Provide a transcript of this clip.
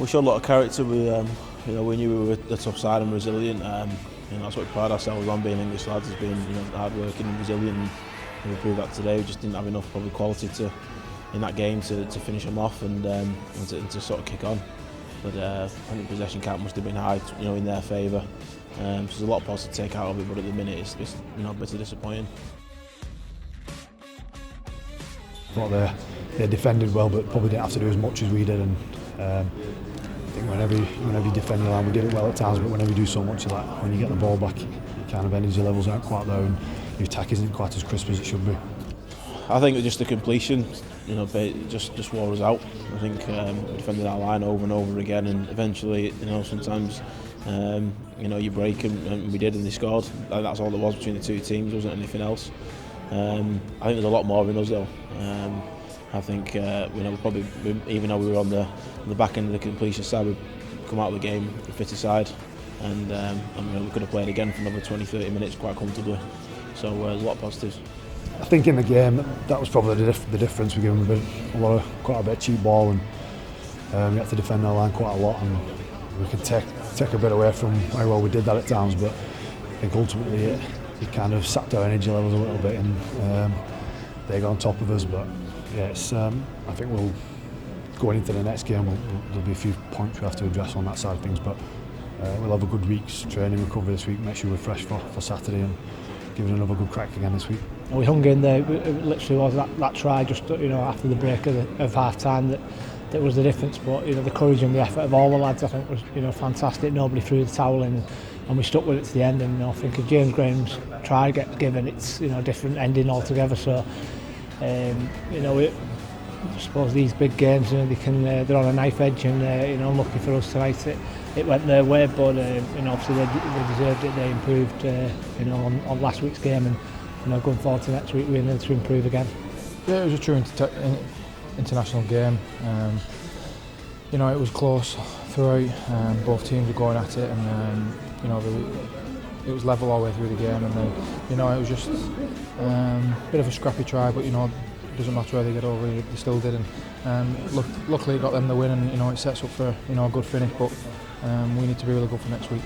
showed a lot of character. We knew we were a tough side and resilient. That's what we pride ourselves on, being English lads, as being hard working and resilient. And we proved that today. We just didn't have enough probably quality in that game to finish them off and to sort of kick on. But I think the possession count must have been high, in their favour. So there's a lot of positive to take out of it, but at the minute it's a bit disappointing. I thought they defended well, but probably didn't have to do as much as we did. And I think whenever you defend the line, we did it well at times, but whenever you do so much of that, when you get the ball back, your kind of energy levels aren't quite there, and your attack isn't quite as crisp as it should be. I think just the completion, just wore us out. I think we defended our line over and over again, and eventually, sometimes, you break, and we did, and they scored. That's all there was between the two teams. There wasn't anything else. I think there's a lot more in us though. I think probably, even though we were on the back end of the completion side, we've come out of the game the fitter side, and we could have played again for another 20-30 minutes quite comfortably. So there's a lot of positives. I think in the game that was probably the difference. We gave them quite a bit of cheap ball, and we had to defend our line quite a lot, and we could take a bit away from how well we did that at times. But I think ultimately it kind of sapped our energy levels a little bit, and they got on top of us. But yeah, I think we'll going into the next game. There'll be a few points we have to address on that side of things, but we'll have a good week's training recovery this week. Make sure we're fresh for Saturday and give it another good crack again this week. We hung in there. It literally was that try just after the break of half time that was the difference. But the courage and the effort of all the lads, I think, was fantastic. Nobody threw the towel in, and we stuck with it to the end. And I think if James Graham's try gets given, it's a different ending altogether. So I suppose these big games, they're on a knife edge, and lucky for us tonight it went their way. But obviously they deserved it. They improved on last week's game, and going forward to next week we need to improve again. Yeah, it was a true international game. It was close throughout. Both teams were going at it, and it was level all the way through the game. And then it was just a bit of a scrappy try, but it doesn't matter where they get over, they still did. And luckily it got them the win, and it sets up for a good finish. But we need to be really good for next week.